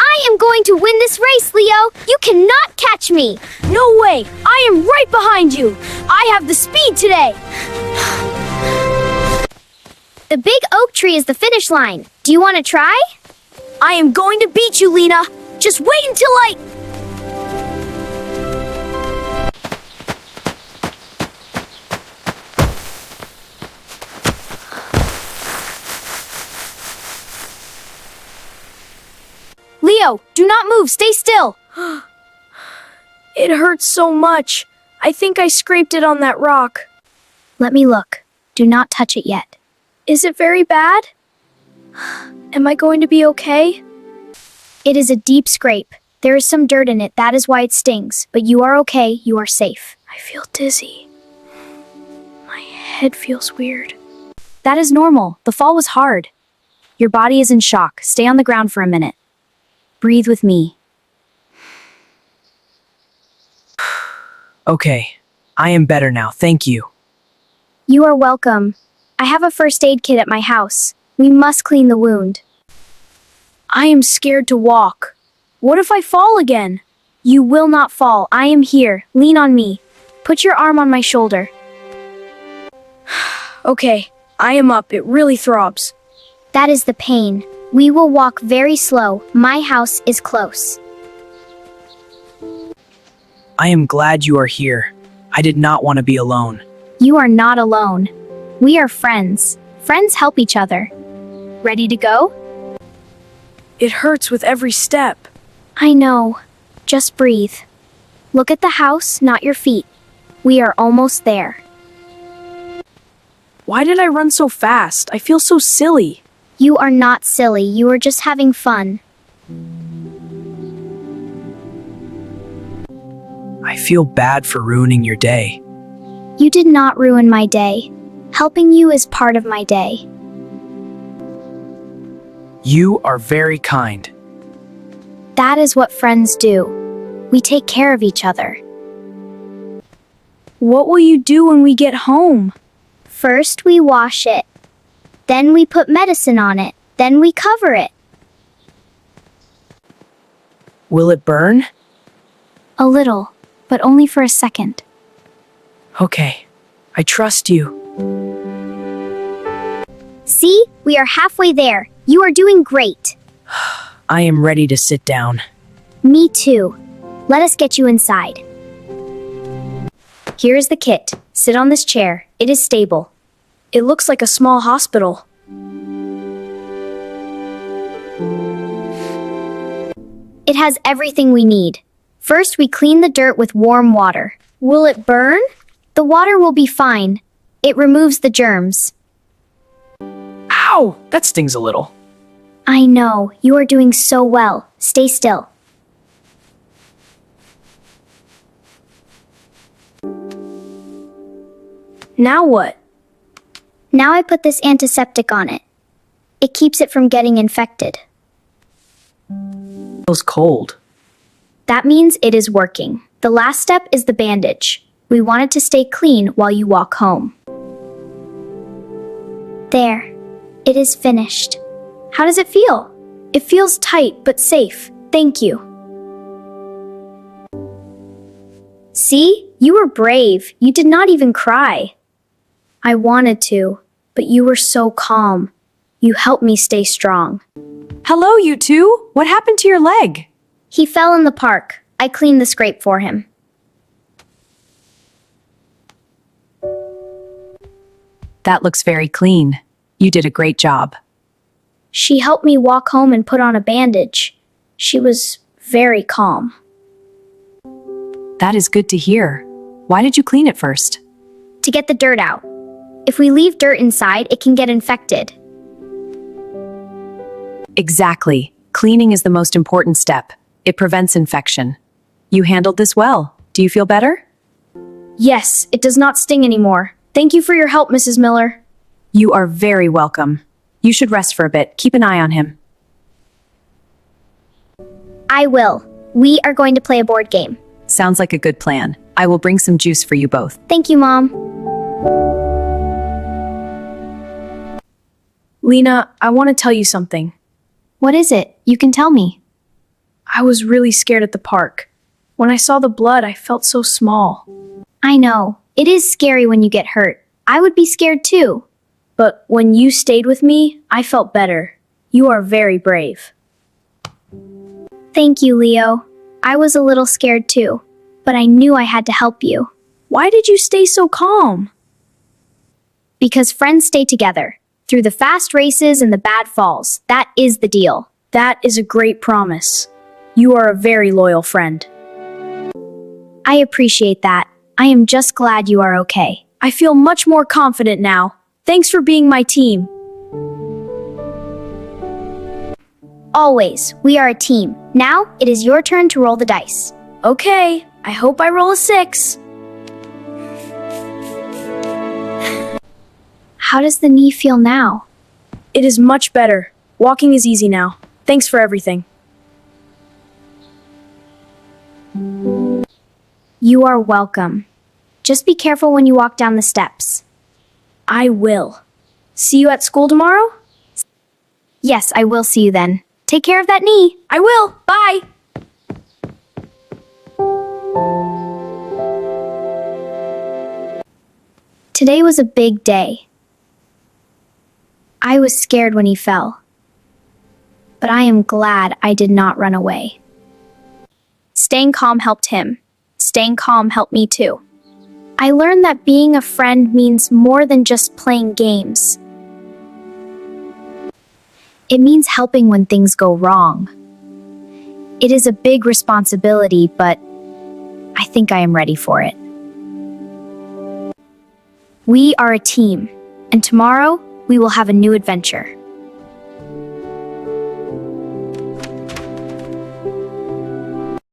I am going to win this race, Leo. You cannot catch me. No way! I am right behind you! I have the speed today! The big oak tree is the finish line. Do you want to try? I am going to beat you, Lina! Just wait until Leo, do not move! Stay still! It hurts so much. I think I scraped it on that rock. Let me look. Do not touch it yet. Is it very bad? Am I going to be okay? It is a deep scrape. There is some dirt in it, that is why it stings. But you are okay, you are safe. I feel dizzy. My head feels weird. That is normal. The fall was hard. Your body is in shock. Stay on the ground for a minute. Breathe with me. Okay, I am better now, thank you. You are welcome. I have a first aid kit at my house. We must clean the wound. I am scared to walk. What if I fall again? You will not fall. I am here. Lean on me. Put your arm on my shoulder. Okay, I am up. It really throbs. That is the pain. We will walk very slow. My house is close. I am glad you are here. I did not want to be alone. You are not alone. We are friends. Friends help each other. Ready to go? It hurts with every step. I know. Just breathe. Look at the house, not your feet. We are almost there. Why did I run so fast? I feel so silly. You are not silly. You are just having fun. I feel bad for ruining your day. You did not ruin my day. Helping you is part of my day. You are very kind. That is what friends do. We take care of each other. What will you do when we get home? First, we wash it. Then we put medicine on it. Then we cover it. Will it burn? A little, but only for a second. Okay, I trust you. See, we are halfway there. You are doing great. I am ready to sit down. Me too. Let us get you inside. Here is the kit. Sit on this chair. It is stable. It looks like a small hospital. It has everything we need. First, we clean the dirt with warm water. Will it burn? The water will be fine. It removes the germs. Ow! That stings a little. I know. You are doing so well. Stay still. Now what? Now I put this antiseptic on it. It keeps it from getting infected. Feels cold. That means it is working. The last step is the bandage. We want it to stay clean while you walk home. There. It is finished. How does it feel? It feels tight but safe. Thank you. See? You were brave. You did not even cry. I wanted to, but you were so calm. You helped me stay strong. Hello, you two. What happened to your leg? He fell in the park. I cleaned the scrape for him. That looks very clean. You did a great job. She helped me walk home and put on a bandage. She was very calm. That is good to hear. Why did you clean it first? To get the dirt out. If we leave dirt inside, it can get infected. Exactly. Cleaning is the most important step. It prevents infection. You handled this well. Do you feel better? Yes, it does not sting anymore. Thank you for your help, Mrs. Miller. You are very welcome. You should rest for a bit. Keep an eye on him. I will. We are going to play a board game. Sounds like a good plan. I will bring some juice for you both. Thank you, Mom. Lina, I want to tell you something. What is it? You can tell me. I was really scared at the park. When I saw the blood, I felt so small. I know. It is scary when you get hurt. I would be scared too. But when you stayed with me, I felt better. You are very brave. Thank you, Leo. I was a little scared too, but I knew I had to help you. Why did you stay so calm? Because friends stay together. Through the fast races and the bad falls. That is the deal. That is a great promise. You are a very loyal friend. I appreciate that. I am just glad you are okay. I feel much more confident now. Thanks for being my team. Always, we are a team. Now, it is your turn to roll the dice. Okay, I hope I roll a 6. How does the knee feel now? It is much better. Walking is easy now. Thanks for everything. You are welcome. Just be careful when you walk down the steps. I will. See you at school tomorrow? Yes, I will see you then. Take care of that knee. I will. Bye. Today was a big day. I was scared when he fell. But I am glad I did not run away. Staying calm helped him. Staying calm helped me too. I learned that being a friend means more than just playing games. It means helping when things go wrong. It is a big responsibility, but I think I am ready for it. We are a team, and tomorrow we will have a new adventure.